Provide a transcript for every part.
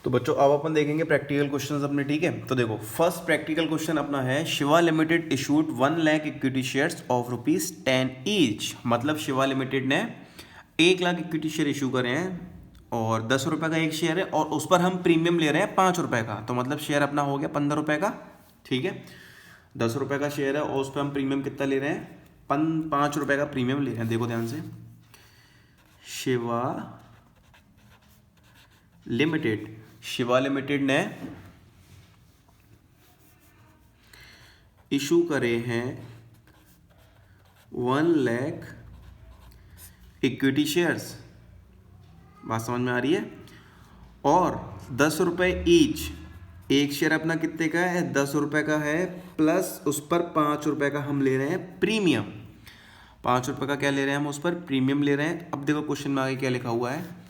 तो बच्चों अब अपन देखेंगे प्रैक्टिकल क्वेश्चंस अपने, ठीक है। तो देखो फर्स्ट प्रैक्टिकल क्वेश्चन अपना है, Shiva limited issued 1 lakh equity shares of ₹10 each. मतलब शिवा लिमिटेड ने 1 लाख इक्विटी शेयर इशू करे हैं और 10 रुपये का एक शेयर है और उस पर हम प्रीमियम ले रहे हैं 5 रुपये का। तो मतलब शेयर अपना हो गया 15 रुपये का, ठीक है। 10 रुपये का शेयर है और उस पर हम प्रीमियम कितना ले रहे हैं, 5 रुपये का प्रीमियम ले रहे हैं। देखो ध्यान से, शिवा लिमिटेड ने इशू करे हैं 1 लाख इक्विटी शेयर्स, बात समझ में आ रही है। और 10 रुपये ईच, एक शेयर अपना कितने का है, 10 रुपये का है, प्लस उस पर 5 रुपये का हम ले रहे हैं प्रीमियम। 5 रुपये का क्या ले रहे हैं हम, उस पर प्रीमियम ले रहे हैं। अब देखो क्वेश्चन में आगे क्या लिखा हुआ है,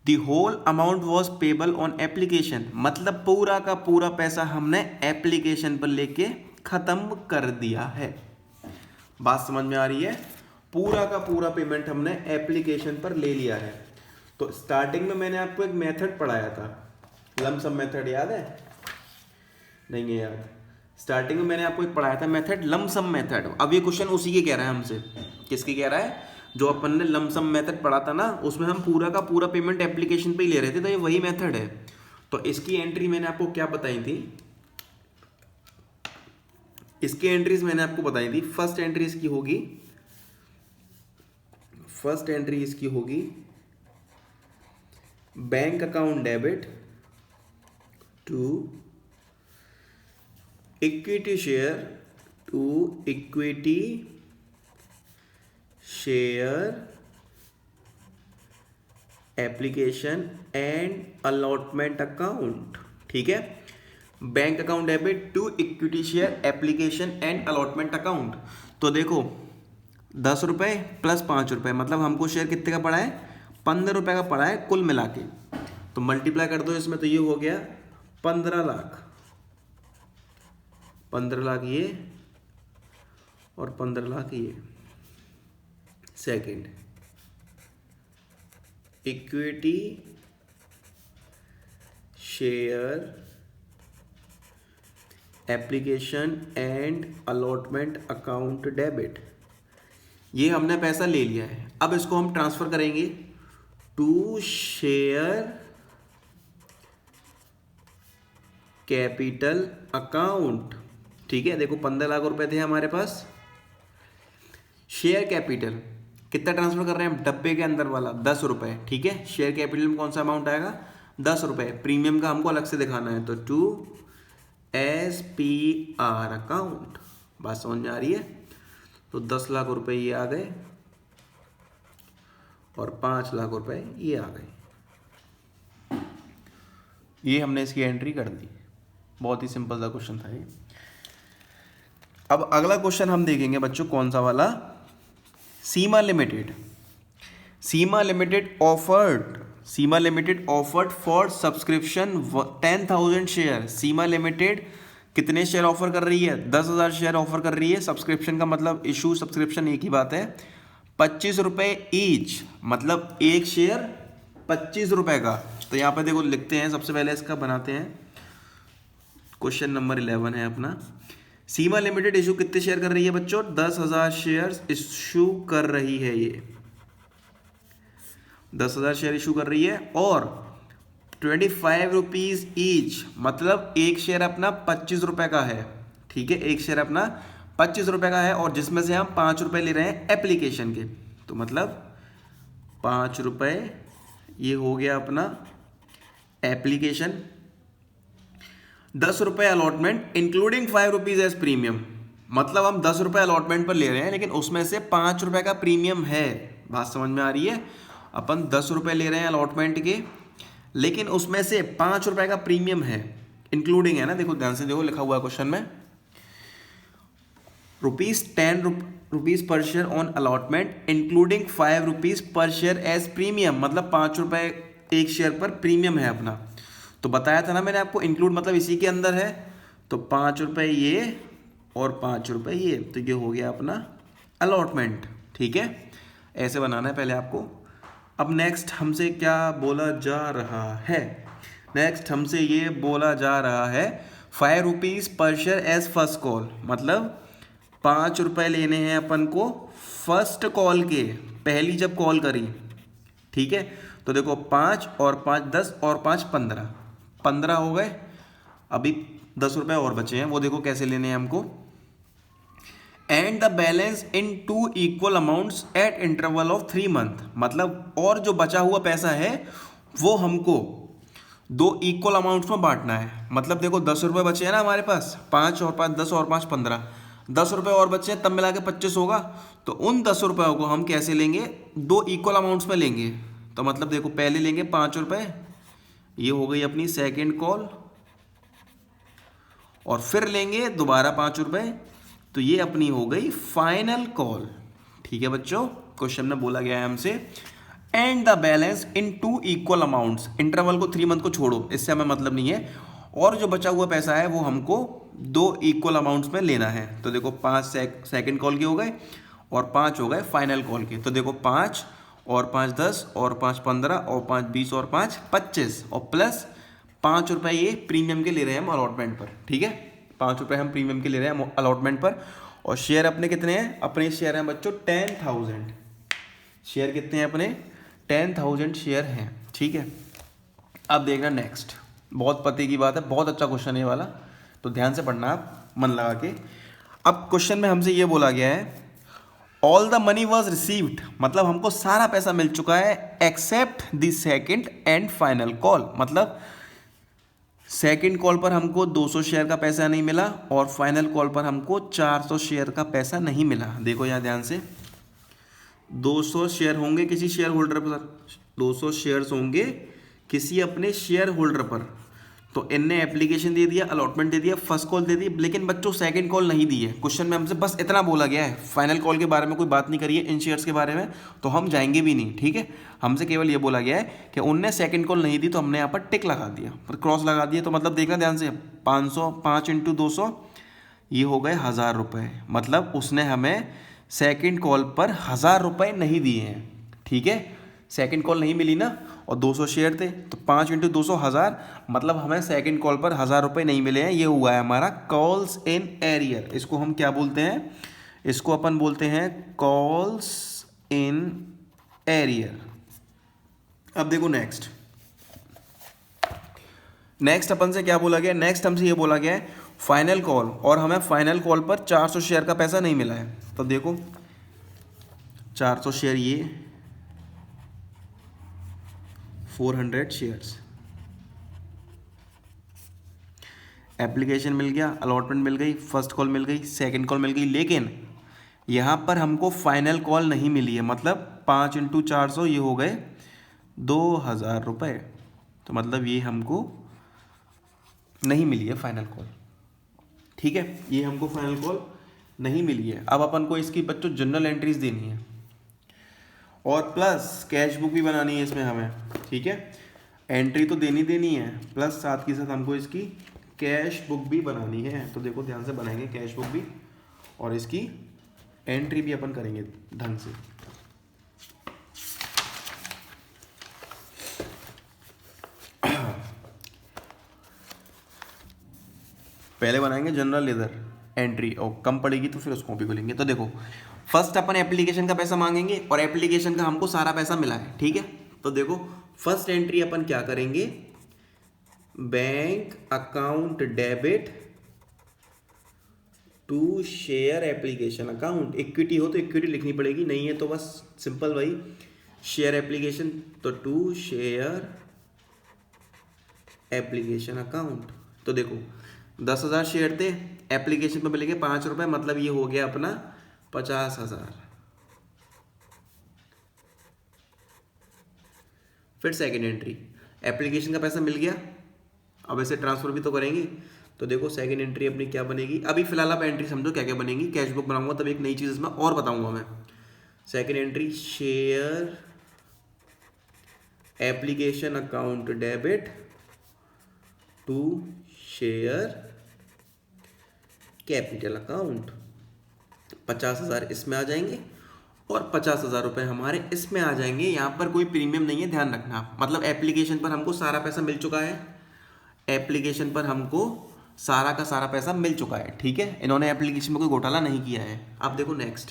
the whole amount was payable on application. मतलब पूरा का पूरा पैसा हमने एप्लीकेशन पर लेके खत्म कर दिया है। बात समझ में आ रही है, पूरा का पूरा पेमेंट हमने एप्लीकेशन पर ले लिया है। तो स्टार्टिंग में मैंने आपको एक मेथड पढ़ाया था, लमसम मेथड, याद है? नहीं है याद? स्टार्टिंग में मैंने आपको एक पढ़ाया था मेथड, लमसम मेथड। अब ये क्वेश्चन उसी के कह रहा है हमसे। किसकी कह रहा है? जो अपन ने लमसम मेथड पढ़ा था ना, उसमें हम पूरा का पूरा पेमेंट एप्लीकेशन पे ही ले रहे थे, तो ये वही मेथड है। तो इसकी एंट्री मैंने आपको क्या बताई थी, इसकी एंट्रीज मैंने आपको बताई थी। फर्स्ट एंट्री इसकी होगी bank account debit to equity share application and allotment account, ठीक है। Bank account debit to equity share application and allotment account. तो देखो 10 रुपये प्लस 5 रुपये, मतलब हमको शेयर कितने का पड़ा है, 15 रुपये का पड़ा है कुल मिला के। तो मल्टीप्लाई कर दो इसमें, तो ये हो गया 15 लाख। 15 लाख ये और 15 लाख ये। Second, equity share application and allotment account debit, ये हमने पैसा ले लिया है। अब इसको हम ट्रांसफर करेंगे टू शेयर कैपिटल अकाउंट, ठीक है। देखो 15 लाख रुपए थे हमारे पास, शेयर कैपिटल कितना ट्रांसफर कर रहे हैं हम, डब्बे के अंदर वाला 10 रुपए, ठीक है। शेयर कैपिटल में कौन सा अमाउंट आएगा, 10 रुपए। प्रीमियम का हमको अलग से दिखाना है, तो टू SPR अकाउंट। बात समझ में आ रही है? तो 10 लाख रुपए ये आ गए और 5 लाख रुपए ये आ गए। ये हमने इसकी एंट्री कर दी। बहुत ही सिंपल सा क्वेश्चन था ये। अब अगला क्वेश्चन हम देखेंगे बच्चों, कौन सा वाला, Seema limited offered for subscription 10,000 share. Seema limited कितने शेयर ऑफर कर रही है, 10,000 शेयर ऑफर कर रही है। सब्सक्रिप्शन का मतलब इशू सब्सक्रिप्शन एक ही बात है, 25 रुपये ईच, मतलब एक शेयर 25 रुपये का। तो यहाँ पे देखो लिखते हैं, सबसे पहले इसका बनाते हैं। क्वेश्चन नंबर 11 है अपना, सीमा लिमिटेड इशू कितने शेयर कर रही है बच्चों, 10,000 शेयर इशू कर रही है। ये 10,000 शेयर इशू कर रही है और 25 रुपीज ईच, मतलब एक शेयर अपना 25 रुपये का है, ठीक है। एक शेयर अपना 25 रुपये का है और जिसमें से हम 5 रुपये ले रहे हैं एप्लीकेशन के। तो मतलब 5 रुपये ये हो गया अपना एप्लीकेशन, 10 रुपये allotment including 5 rupees as premium. मतलब हम 10 रुपये अलॉटमेंट पर ले रहे हैं, लेकिन उसमें से 5 रुपये का प्रीमियम है। बात समझ में आ रही है? अपन 10 रुपये ले रहे हैं अलॉटमेंट के, लेकिन उसमें से 5 रुपये का प्रीमियम है, इंक्लूडिंग है ना। देखो ध्यान से देखो, लिखा हुआ है क्वेश्चन में, ₹10 per share on allotment including 5 rupees per share as premium. मतलब 5 रुपये एक शेयर पर प्रीमियम है अपना। तो बताया था ना मैंने आपको, इंक्लूड मतलब इसी के अंदर है। तो 5 रुपये ये और 5 रुपये ये, तो ये हो गया अपना अलॉटमेंट, ठीक है। ऐसे बनाना है पहले आपको। अब नेक्स्ट हमसे क्या बोला जा रहा है, नेक्स्ट हमसे ये बोला जा रहा है 5 रुपीज़ पर शेयर एज फर्स्ट कॉल, मतलब 5 रुपये लेने हैं अपन को फर्स्ट कॉल के, पहली जब कॉल करी, ठीक है। तो देखो 5 और 5 10 और 5 15, 15 हो गए। अभी 10 रुपये और बचे हैं, वो देखो कैसे लेने हैं हमको। And the balance in 2 equal amounts eight interval of 3 month, मतलब और जो बचा हुआ पैसा है वो हमको 2 इक्वल अमाउंट्स में बांटना है। मतलब देखो 10 रुपये बचे हैं ना हमारे पास, 5 और 5 10 और 5 15, 10 रुपये और बचे हैं, तब मिला के 25 होगा। तो उन 10 रुपयों को हम कैसे लेंगे, 2 इक्वल अमाउंट्स में लेंगे। तो मतलब देखो पहले लेंगे 5 रुपये, ये हो गई अपनी सेकेंड कॉल, और फिर लेंगे दोबारा 5 रुपये, तो ये अपनी हो गई फाइनल कॉल। ठीक है बच्चों, क्वेश्चन में बोला गया है हमसे and the balance in 2 equal amounts, interval को 3 मंथ को छोड़ो, इससे हमें मतलब नहीं है, और जो बचा हुआ पैसा है वो हमको 2 इक्वल अमाउंट्स में लेना है। तो देखो 5 सेकेंड कॉल के हो गए और 5 हो गए फाइनल कॉल के। तो देखो 5 और 5 10 और 5 15 और 5 20 और 5 25 और प्लस 5 रुपये ये प्रीमियम के ले रहे हैं हम अलॉटमेंट पर। ठीक है, 5 रुपये हम प्रीमियम के ले रहे हैं अलॉटमेंट पर। और शेयर अपने कितने हैं, अपने शेयर हैं बच्चों 10,000। शेयर कितने हैं अपने, 10,000 शेयर हैं। ठीक है, अब देखना नेक्स्ट, बहुत पते की बात है, बहुत अच्छा क्वेश्चन है ये वाला, तो ध्यान से पढ़ना आप मन लगा के। अब क्वेश्चन में हमसे ये बोला गया है all the money was received, मतलब हमको सारा पैसा मिल चुका है except the second and final call, मतलब सेकेंड कॉल पर हमको 200 शेयर का पैसा नहीं मिला और फाइनल कॉल पर हमको 400 शेयर का पैसा नहीं मिला। देखो यहाँ ध्यान से, 200 शेयर होंगे किसी शेयर होल्डर पर, 200 शेयर्स होंगे किसी अपने शेयर होल्डर पर, तो इनने एप्लीकेशन दे दिया, अलॉटमेंट दे दिया, फर्स्ट कॉल दे दी, लेकिन बच्चों सेकंड कॉल नहीं दी है। क्वेश्चन में हमसे बस इतना बोला गया है, फाइनल कॉल के बारे में कोई बात नहीं करी है, इन शेयर्स के बारे में तो हम जाएंगे भी नहीं। ठीक है, हमसे केवल ये बोला गया है कि उनने सेकंड कॉल नहीं दी, तो हमने यहाँ पर टिक लगा दिया, पर क्रॉस लगा दिया। तो मतलब देखना ध्यान से, 500 5 × 200 ये हो गए 1000 रुपये, मतलब उसने हमें सेकंड कॉल पर 1000 रुपये नहीं दिए हैं। ठीक है, सेकंड कॉल नहीं मिली ना, और 200 शेयर थे, तो 5 × 200 1000, मतलब हमें सेकंड कॉल पर 1000 रुपये नहीं मिले हैं। ये हुआ है हमारा कॉल्स इन एरियर। इसको हम क्या बोलते हैं, इसको अपन बोलते हैं कॉल्स इन एरियर। अब देखो नेक्स्ट अपन से क्या बोला गया, नेक्स्ट हमसे ये बोला गया है फाइनल कॉल, और हमें फाइनल कॉल पर 400 शेयर का पैसा नहीं मिला है। तो देखो 400 शेयर, ये 400 शेयर्स, एप्लीकेशन मिल गया, अलॉटमेंट मिल गई, फर्स्ट कॉल मिल गई, सेकंड कॉल मिल गई, लेकिन यहाँ पर हमको फाइनल कॉल नहीं मिली है। मतलब 5 × 400 ये हो गए 2000 रुपये, तो मतलब ये हमको नहीं मिली है फाइनल कॉल। ठीक है, ये हमको फाइनल कॉल नहीं मिली है। अब अपन को इसकी बच्चों जनरल एंट्रीज देनी है और प्लस कैश बुक भी बनानी है इसमें हमें। ठीक है, एंट्री तो देनी है, प्लस साथ के साथ हमको इसकी कैश बुक भी बनानी है। तो देखो ध्यान से बनाएंगे कैश बुक भी, और इसकी एंट्री भी अपन करेंगे ढंग से। पहले बनाएंगे जनरल लेजर एंट्री, और कम पड़ेगी तो फिर उसको भी खोलेंगे। तो देखो फर्स्ट अपन एप्लीकेशन का पैसा मांगेंगे, और एप्लीकेशन का हमको सारा पैसा मिला है। ठीक है, तो देखो फर्स्ट एंट्री अपन क्या करेंगे, bank account debit to share application account. Equity हो तो इक्विटी लिखनी पड़ेगी, नहीं है तो बस सिंपल वही शेयर एप्लीकेशन, तो टू शेयर एप्लीकेशन अकाउंट। तो देखो 10,000 शेयर थे, एप्लीकेशन पर मिलेंगे 5 रुपये, मतलब ये हो गया अपना 50,000। फिर सेकेंड एंट्री, एप्लीकेशन का पैसा मिल गया, अब ऐसे ट्रांसफर भी तो करेंगे। तो देखो सेकेंड एंट्री अपनी क्या बनेगी, अभी फिलहाल आप एंट्री समझो क्या क्या बनेगी, कैश बुक बनाऊंगा तब एक नई चीज़ इसमें और बताऊंगा मैं। Second entry share application account debit to share capital account, 50,000 इसमें आ जाएंगे और 50,000 रुपये हमारे इसमें आ जाएंगे। यहाँ पर कोई प्रीमियम नहीं है, ध्यान रखना। मतलब एप्लीकेशन पर हमको सारा पैसा मिल चुका है, एप्लीकेशन पर हमको सारा का सारा पैसा मिल चुका है, ठीक है, इन्होंने एप्लीकेशन में कोई घोटाला नहीं किया है। अब देखो नेक्स्ट,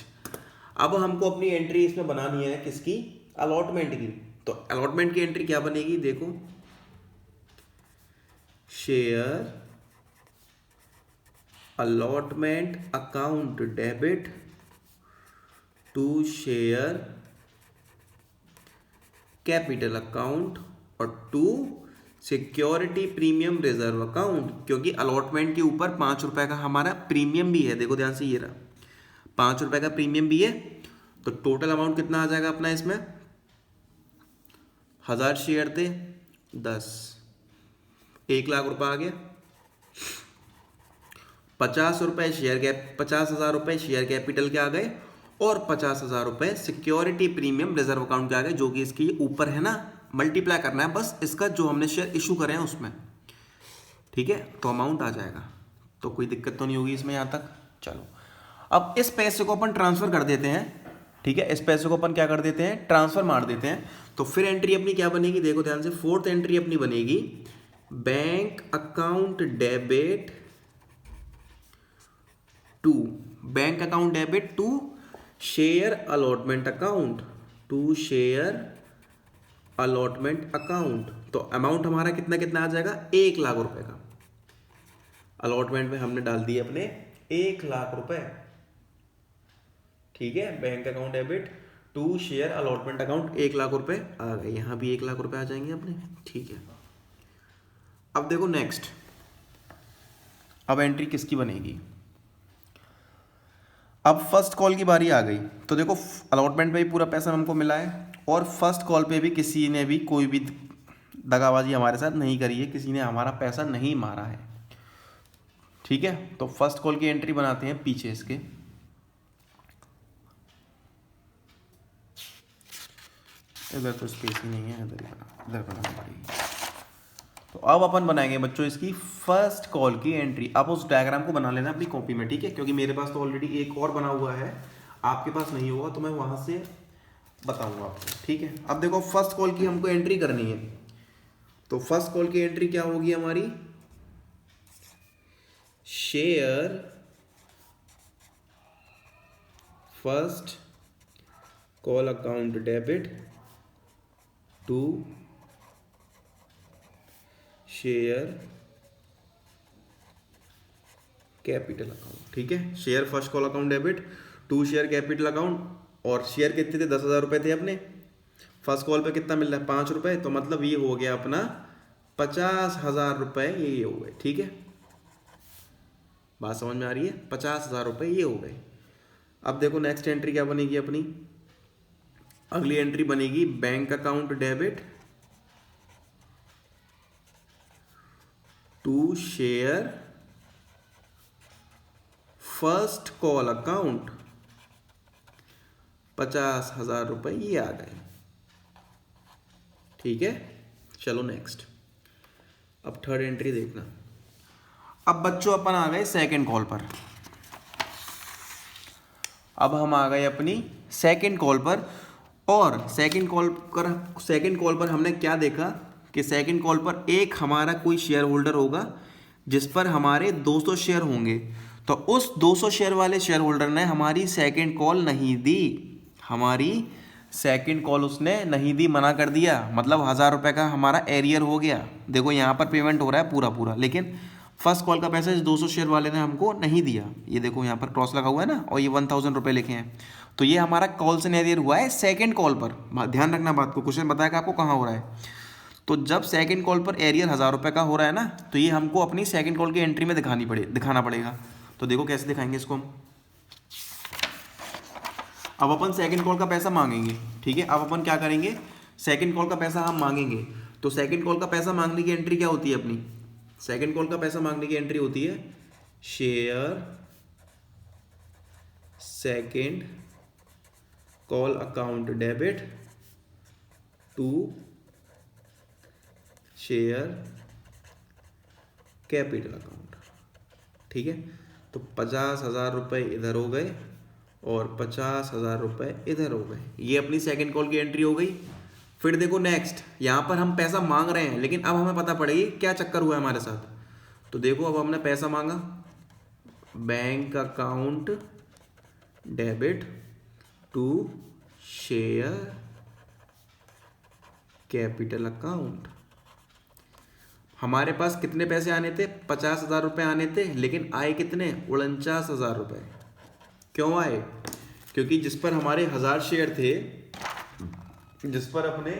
अब हमको अपनी एंट्री इसमें बनानी है किसकी, अलॉटमेंट की। तो अलॉटमेंट की एंट्री क्या बनेगी, देखो share allotment account debit to share capital account और to security premium reserve account, क्योंकि अलॉटमेंट के ऊपर 5 रुपए का हमारा प्रीमियम भी है। देखो ध्यान से, ये रहा 5 रुपए का प्रीमियम भी है। तो टोटल अमाउंट कितना आ जाएगा अपना इसमें, 1000 शेयर थे 10, 1 लाख रुपए आ गया। 50 रुपए शेयर कैप, 50,000 रुपए शेयर कैपिटल के आ गए और 50,000 रुपए सिक्योरिटी प्रीमियम रिजर्व अकाउंट के आ गए, जो कि इसके ऊपर है ना, मल्टीप्लाई करना है बस इसका जो हमने शेयर इशू करे हैं उसमें, ठीक है। तो अमाउंट आ जाएगा, तो कोई दिक्कत तो नहीं होगी इसमें यहाँ तक। चलो अब इस पैसे को अपन ट्रांसफर कर देते हैं, ठीक है, इस पैसे को अपन क्या कर देते हैं, ट्रांसफर मार देते हैं। तो फिर एंट्री अपनी क्या बनेगी, देखो ध्यान से, फोर्थ एंट्री अपनी बनेगी bank account debit to, bank account debit to share allotment account, to share allotment account. तो अमाउंट हमारा कितना कितना आ जाएगा, 1 लाख रुपए का। अलॉटमेंट में हमने डाल दिए अपने 1 लाख रुपए, ठीक है। Bank account debit to share allotment account 1 lakh रुपए आ गए, यहां भी 1 लाख रुपए आ जाएंगे अपने, ठीक है। अब देखो नेक्स्ट, अब एंट्री किसकी बनेगी, अब फर्स्ट कॉल की बारी आ गई। तो देखो अलॉटमेंट पे भी पूरा पैसा हमको मिला है और फर्स्ट कॉल पे भी किसी ने भी कोई भी दगाबाजी हमारे साथ नहीं करी है, किसी ने हमारा पैसा नहीं मारा है, ठीक है। तो फर्स्ट कॉल की एंट्री बनाते हैं पीछे इसके, इधर तो स्पेस ही नहीं है, इधर बनाना पड़ेगी। तो अब अपन बनाएंगे बच्चों इसकी फर्स्ट कॉल की एंट्री। आप उस डायग्राम को बना लेना अपनी कॉपी में, ठीक है, क्योंकि मेरे पास तो ऑलरेडी एक और बना हुआ है, आपके पास नहीं होगा तो मैं वहां से बताऊंगा आपको, ठीक है। अब देखो फर्स्ट कॉल की हमको एंट्री करनी है, तो फर्स्ट कॉल की एंट्री क्या होगी हमारी, share first call account debit to share capital account, ठीक है। Share first call account debit to share capital account, और शेयर कितने थे, 10,000 रुपए थे अपने। फर्स्ट कॉल पे कितना मिल रहा है, 5 रुपए, तो मतलब ये हो गया अपना 50,000 रुपए, ये हो गए, ठीक है। बात समझ में आ रही है, 50,000 रुपए ये हो गए। अब देखो नेक्स्ट एंट्री क्या बनेगी अपनी, अगली एंट्री बनेगी bank account debit to share first call account, 50,000 रुपए ये आ गए, ठीक है। चलो नेक्स्ट, अब थर्ड एंट्री देखना। अब बच्चों अपन आ गए सेकंड कॉल पर, अब हम आ गए अपनी सेकंड कॉल पर, और सेकंड कॉल पर हमने क्या देखा कि सेकंड कॉल पर एक हमारा कोई शेयर होल्डर होगा जिस पर हमारे 200 शेयर होंगे। तो उस 200 शेयर वाले शेयर होल्डर ने हमारी सेकंड कॉल नहीं दी, हमारी सेकंड कॉल उसने नहीं दी, मना कर दिया, मतलब 1000 रुपये का हमारा एरियर हो गया। देखो यहाँ पर पेमेंट हो रहा है पूरा पूरा, लेकिन फर्स्ट कॉल का पैसा इस 200 शेयर वाले ने हमको नहीं दिया। ये देखो यहाँ पर क्रॉस लगा हुआ है ना, और ये 1000 रुपये लिखे हैं, तो ये हमारा कॉल से एरियर हुआ है सेकंड कॉल पर। ध्यान रखना बात को, क्वेश्चन बताएगा आपको कहाँ हो रहा है। तो जब सेकंड कॉल पर एरियर 1000 रुपये का हो रहा है ना, तो ये हमको अपनी सेकंड कॉल की एंट्री में दिखाना पड़ेगा। तो देखो कैसे दिखाएंगे इसको हम, अब अपन सेकंड कॉल का पैसा मांगेंगे, ठीक है। अब अपन क्या करेंगे, सेकंड कॉल का पैसा हम मांगेंगे, तो सेकंड कॉल का पैसा मांगने की एंट्री क्या होती है अपनी, सेकंड कॉल का पैसा मांगने की एंट्री होती है share second call account debit to share capital account, ठीक है। तो 50,000 रुपये इधर हो गए और 50,000 रुपये इधर हो गए, ये अपनी सेकंड कॉल की एंट्री हो गई। फिर देखो नेक्स्ट, यहाँ पर हम पैसा मांग रहे हैं, लेकिन अब हमें पता पड़ेगी क्या चक्कर हुआ है हमारे साथ। तो देखो अब हमने पैसा मांगा, bank account debit to share capital account. हमारे पास कितने पैसे आने थे? 50,000 रुपये आने थे, लेकिन आए कितने? 49,000 रुपये। क्यों आए? क्योंकि जिस पर हमारे 1000 शेयर थे, जिस पर अपने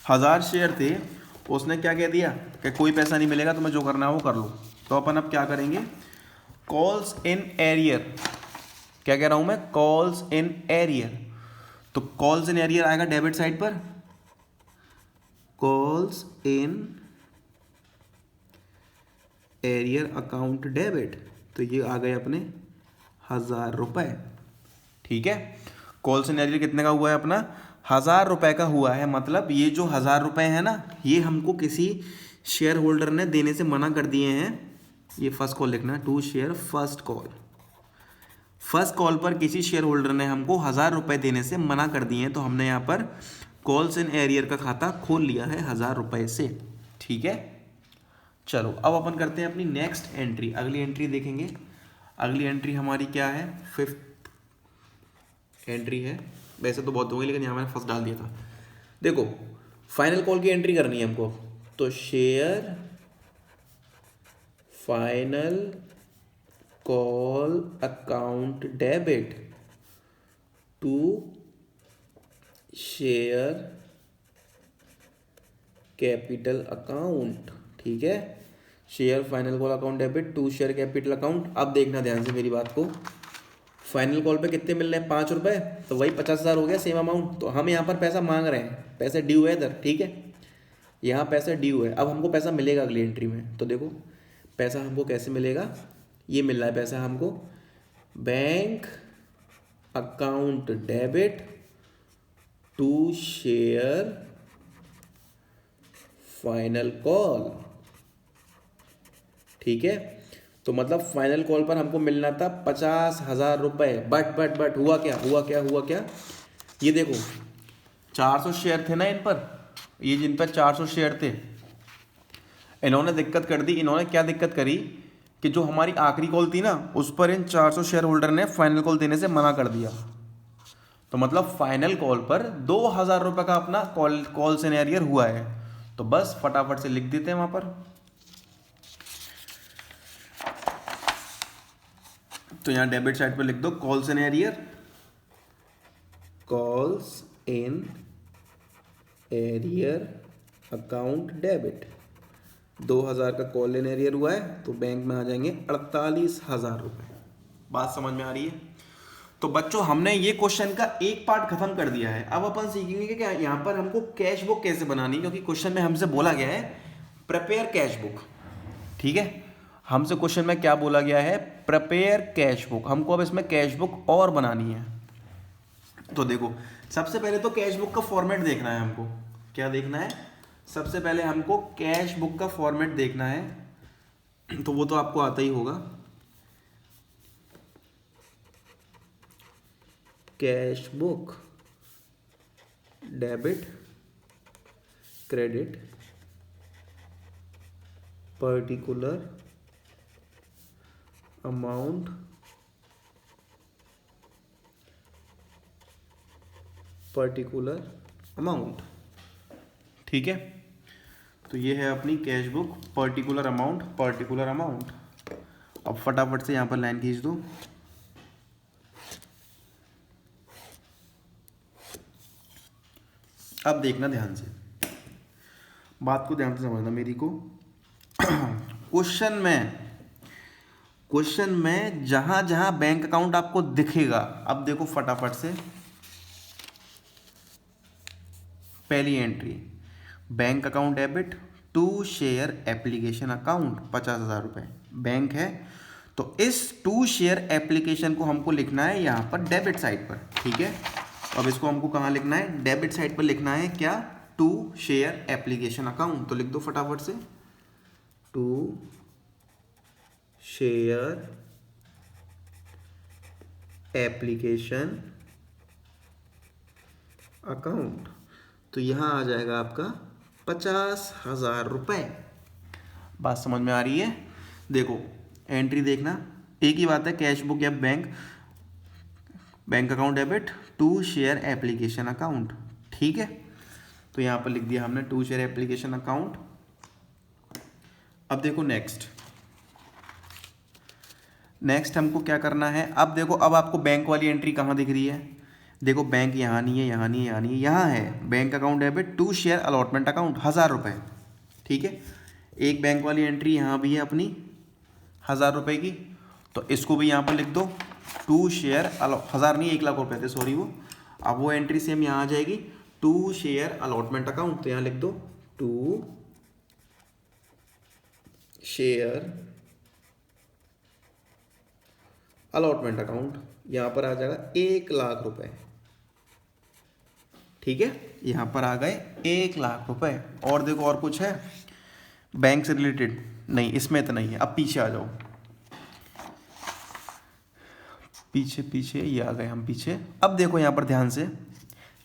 1000 शेयर थे, उसने क्या कह दिया कि कोई पैसा नहीं मिलेगा, तुम्हें जो करना है वो कर लो। तो अपन अब क्या करेंगे? Calls in arrear. क्या कह रहा हूं मैं? Calls in arrear. तो कॉल्स इन एरियर आएगा डेबिट साइड पर, calls in arrear account debit. तो ये आ गए अपने 1000 रुपये। ठीक है, कॉल्स इन एरियर कितने का हुआ है अपना? 1000 रुपये का हुआ है। मतलब ये जो 1000 रुपये है ना, ये हमको किसी शेयर होल्डर ने देने से मना कर दिए हैं। ये फर्स्ट कॉल लिखना, to share first call. First call पर किसी शेयर होल्डर ने हमको 1000 रुपये देने से मना कर दिए हैं, तो हमने यहाँ पर कॉल्स इन एरियर का खाता खोल लिया है 1000 रुपये से। ठीक है, चलो अब अपन करते हैं अपनी नेक्स्ट एंट्री। अगली एंट्री देखेंगे। अगली एंट्री हमारी क्या है? 5th एंट्री है। वैसे तो बहुत हो गई, लेकिन यहाँ मैंने फर्स्ट डाल दिया था। देखो, फाइनल कॉल की एंट्री करनी है हमको। तो share final call account debit to share capital account. ठीक है, share final call account debit to share capital account. अब देखना ध्यान से मेरी बात को। फाइनल कॉल पे कितने मिल रहे हैं? 5 रुपये, तो वही 50,000 हो गया, सेम अमाउंट। तो हम यहाँ पर पैसा मांग रहे हैं, पैसे ड्यू है इधर। ठीक है, यहाँ पैसा ड्यू है। अब हमको पैसा मिलेगा अगली एंट्री में। तो देखो पैसा हमको कैसे मिलेगा? ये मिल रहा है पैसा हमको, bank account debit to share final call. ठीक है, तो मतलब फाइनल कॉल पर हमको मिलना था 50,000 रुपये। बट हुआ क्या? ये देखो 400 शेयर थे ना इन पर, ये जिन पर 400 शेयर थे, इन्होंने दिक्कत कर दी। इन्होंने क्या दिक्कत करी कि जो हमारी आखिरी कॉल थी ना, उस पर इन 400 शेयर होल्डर ने फाइनल कॉल देने से मना कर दिया। तो मतलब फाइनल कॉल पर 2000 रुपये का अपना कॉल सिनेरियर हुआ है। तो बस फटाफट से लिख देते हैं वहां पर। तो यहां डेबिट साइड पर लिख दो calls in arrear, calls in arrear account debit. 2000 का कॉल इन एरियर हुआ है, तो बैंक में आ जाएंगे 48,000 रुपये। बात समझ में आ रही है? तो बच्चों हमने ये क्वेश्चन का एक पार्ट खत्म कर दिया है। अब अपन सीखेंगे कि क्या यहाँ पर हमको कैश बुक कैसे बनानी, क्योंकि क्वेश्चन में हमसे बोला गया है प्रिपेयर कैश बुक। ठीक है, हमसे क्वेश्चन में क्या बोला गया है? Prepare cash book. हमको अब इसमें कैश बुक और बनानी है। तो देखो सबसे पहले तो कैश बुक का फॉर्मेट देखना है हमको। क्या देखना है? सबसे पहले हमको कैश बुक का फॉर्मेट देखना है। तो वो तो आपको आता ही होगा, cash book debit credit particular amount ठीक है, तो ये है अपनी कैश बुक पर्टिकुलर अमाउंट। अब फटाफट से यहां पर लाइन खींच दो। अब देखना ध्यान से, बात को ध्यान से समझना मेरी को। क्वेश्चन में जहां जहां बैंक अकाउंट आपको दिखेगा, अब देखो फटाफट से पहली entry, bank account debit to share application account 50,000 रुपये बैंक है। तो इस टू शेयर एप्लीकेशन को हमको लिखना है यहां पर डेबिट साइड पर। ठीक है, अब इसको हमको कहाँ लिखना है? डेबिट साइड पर लिखना है। क्या? To share application account. तो लिख दो फटाफट से, टू शेयर एप्लीकेशन अकाउंट। तो यहाँ आ जाएगा आपका 50,000 रुपये। बात समझ में आ रही है? देखो एंट्री देखना, एक ही बात है, कैश बुक या bank account debit to share application account. ठीक है, तो यहाँ पर लिख दिया हमने टू शेयर एप्लीकेशन अकाउंट। अब देखो नेक्स्ट हमको क्या करना है। अब देखो, अब आपको बैंक वाली एंट्री कहाँ दिख रही है? देखो बैंक यहाँ नहीं है, यहाँ नहीं है, यहाँ नहीं है, यहाँ है bank account debit to share allotment account 1000 रुपये। ठीक है, एक बैंक वाली एंट्री यहाँ भी है अपनी 1000 रुपये की, तो इसको भी यहाँ पर लिख दो टू शेयर 1000 नहीं 1 लाख रुपये थे, सॉरी वो। अब वो एंट्री सेम यहाँ आ जाएगी टू शेयर अलॉटमेंट अकाउंट, तो यहाँ लिख दो टू शेयर अलॉटमेंट अकाउंट, यहाँ पर आ जाएगा 1 लाख रुपए। ठीक है, यहाँ पर आ गए 1 लाख रुपए। और देखो और कुछ है बैंक से रिलेटेड? नहीं, इसमें तो नहीं है। अब पीछे आ जाओ, पीछे ये आ गए हम पीछे। अब देखो यहाँ पर ध्यान से,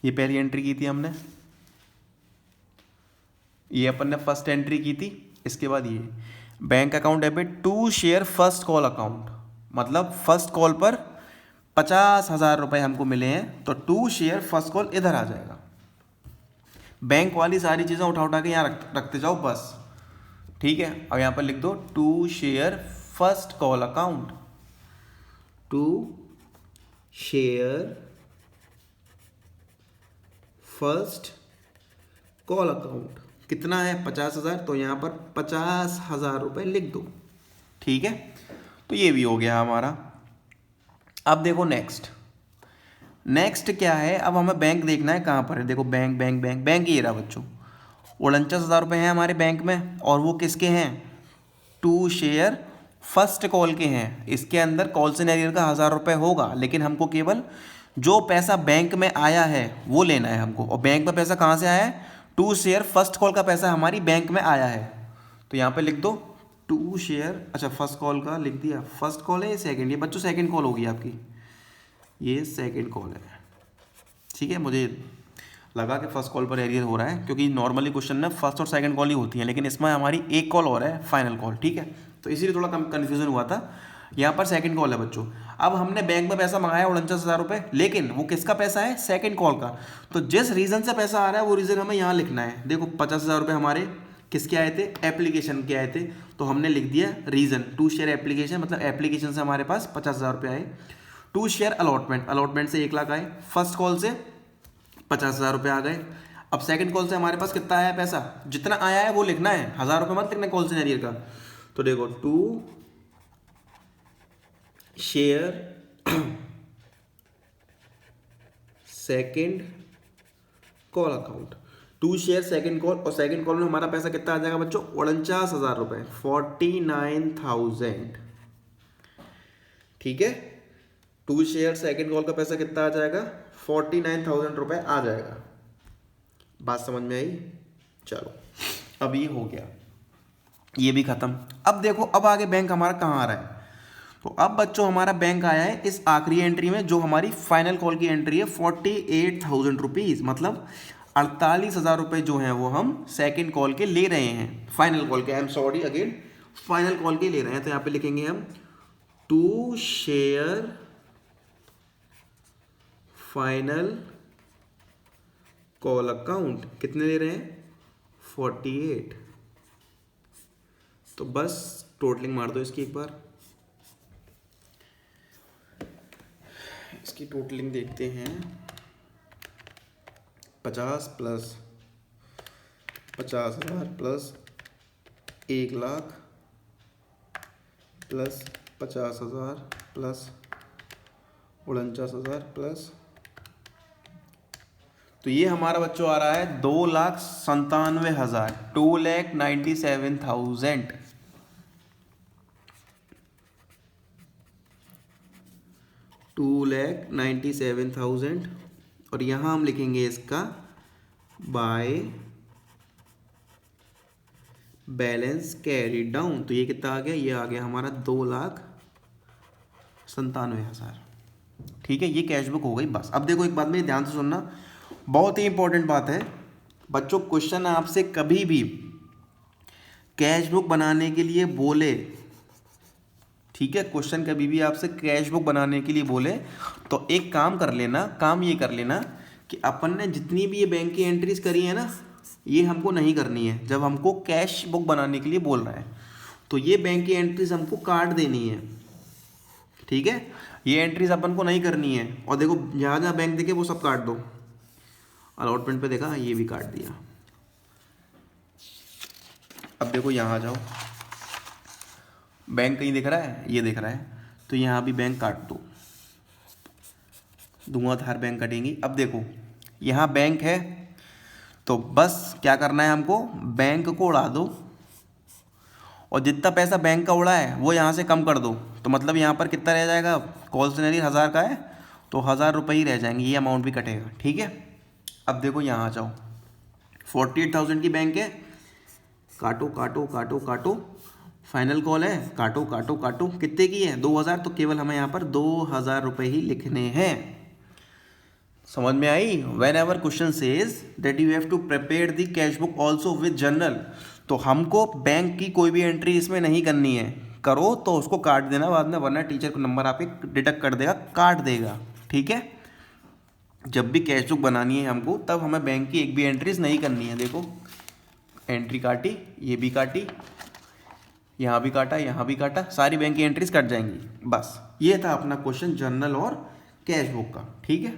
ये पहली एंट्री की थी हमने, ये अपन ने फर्स्ट एंट्री की थी। इसके बाद ये bank account debit to share first call account, मतलब फर्स्ट कॉल पर 50,000 रुपये हमको मिले हैं, तो टू शेयर फर्स्ट कॉल इधर आ जाएगा। बैंक वाली सारी चीज़ें उठा के यहाँ रखते जाओ बस। ठीक है, अब यहाँ पर लिख दो to share first call account, to share first call account. कितना है? 50,000, तो यहाँ पर 50,000 रुपये लिख दो। ठीक है, तो ये भी हो गया हमारा। अब देखो नेक्स्ट क्या है, अब हमें बैंक देखना है कहाँ पर है। देखो बैंक ये रहा बच्चों, 49,000 रुपये हैं हमारे बैंक में, और वो किसके हैं? टू शेयर फर्स्ट कॉल के हैं। इसके अंदर कॉल सिनेरियर का 1000 रुपये होगा, लेकिन हमको केवल जो पैसा बैंक में आया है वो लेना है हमको। और बैंक में पैसा कहाँ से आया है? टू शेयर फर्स्ट कॉल का पैसा हमारी बैंक में आया है, तो यहाँ पे लिख दो टू शेयर। अच्छा, फर्स्ट कॉल का लिख दिया, फर्स्ट कॉल है ये सेकंड? ये बच्चों सेकंड कॉल होगी आपकी, ये सेकंड कॉल है। ठीक है, मुझे लगा कि फर्स्ट कॉल पर एरियर हो रहा है, क्योंकि नॉर्मली क्वेश्चन में फर्स्ट और सेकंड कॉल ही होती है, लेकिन इसमें हमारी एक कॉल और है, फाइनल कॉल। ठीक है, तो इसीलिए थोड़ा कन्फ्यूजन हुआ था। यहाँ पर सेकंड कॉल है बच्चों। अब हमने बैंक में पैसा मंगाया 49,000 रुपये, लेकिन वो किसका पैसा है? सेकंड कॉल का। तो जिस रीज़न से पैसा आ रहा है वो रीज़न हमें यहाँ लिखना है। देखो 50,000 रुपये हमारे किसके आए थे? एप्लीकेशन के आए थे, तो हमने लिख दिया रीज़न टू शेयर एप्लीकेशन, मतलब एप्लीकेशन से हमारे पास 50,000 रुपये आए। टू शेयर अलॉटमेंट से 1 लाख आए, फर्स्ट कॉल से 50,000 रुपये आ गए। अब सेकंड कॉल से हमारे पास कितना आया है पैसा? जितना आया है वो लिखना है, 1000 रुपये मत लिखना कॉल सिनेरियर का। तो देखो to share second call account, to share second call, और सेकंड कॉल में हमारा पैसा कितना आ जाएगा बच्चों? 49,000 रुपये, 49,000। ठीक है, टू शेयर सेकंड कॉल का पैसा कितना आ जाएगा? 49,000 रुपये आ जाएगा। बात समझ में आई? चलो, अब ये हो गया, ये भी खत्म। अब देखो, अब आगे बैंक हमारा कहाँ आ रहा है? तो अब बच्चों हमारा बैंक आया है इस आखिरी एंट्री में, जो हमारी फाइनल कॉल की एंट्री है 48,000 रुपीज़, मतलब 48,000 रुपये जो हैं वो हम सेकंड कॉल के ले रहे हैं, फाइनल कॉल के, I am sorry again, final call के ले रहे हैं। तो यहाँ पे लिखेंगे हम to share final call account. कितने ले रहे हैं? 48। तो बस टोटलिंग मार दो इसकी एक बार, इसकी टोटलिंग देखते हैं। 50 plus 50,000 plus 1 lakh plus 50,000 plus 49,000 plus, तो ये हमारा बच्चों आ रहा है 2,97,000, 2,97,000। 2,97,000, और यहाँ हम लिखेंगे इसका बाय बैलेंस कैरी डाउन। तो ये कितना आ गया? ये आ गया हमारा 2,97,000। ठीक है, ये कैश बुक हो गई। बस अब देखो एक बात मेरी ध्यान से सुनना, बहुत ही इंपॉर्टेंट बात है। बच्चों क्वेश्चन आपसे कभी भी कैश बुक बनाने के लिए बोले, ठीक है, क्वेश्चन कभी भी आपसे कैश बुक बनाने के लिए बोले तो एक काम कर लेना, काम ये कर लेना कि अपन ने जितनी भी ये बैंक की एंट्रीज करी है ना, ये हमको नहीं करनी है। जब हमको कैश बुक बनाने के लिए बोल रहा है तो ये बैंक की एंट्रीज हमको काट देनी है, ठीक है, ये एंट्रीज अपन को नहीं करनी है। और देखो जहाँ जहाँ बैंक देखे वो सब काट दो। अलॉटमेंट पे देखा, ये भी काट दिया। अब देखो यहाँ आ जाओ, बैंक कहीं दिख रहा है, ये दिख रहा है, तो यहाँ भी बैंक काट दो, धुआंधार बैंक कटेंगी। अब देखो यहाँ बैंक है तो बस क्या करना है हमको, बैंक को उड़ा दो और जितना पैसा बैंक का उड़ा है वो यहाँ से कम कर दो। तो मतलब यहाँ पर कितना रह जाएगा, कॉन्सनरी 1000 का है तो 1000 रुपये ही रह जाएंगे, ये अमाउंट भी कटेगा, ठीक है। अब देखो यहाँ आ जाओ, 48,000 की बैंक है, काटो काटो काटो काटो, फाइनल कॉल है, काटो काटो काटो, कितने की है 2000, तो केवल हमें यहाँ पर 2000 रुपये ही लिखने हैं। समझ में आई। Whenever question says that you have to prepare the cash book also with journal, तो हमको बैंक की कोई भी एंट्री इसमें नहीं करनी है, करो तो उसको काट देना बाद में, वरना टीचर को नंबर आपके डिडक्ट कर देगा, काट देगा, ठीक है। जब भी कैश बुक बनानी है हमको तब हमें बैंक की एक भी एंट्रीज नहीं करनी है। देखो एंट्री काटी, ये भी काटी, यहाँ भी काटा, यहाँ भी काटा, सारी बैंक की एंट्रीज कट जाएंगी। बस ये था अपना क्वेश्चन जर्नल और कैश बुक का, ठीक है।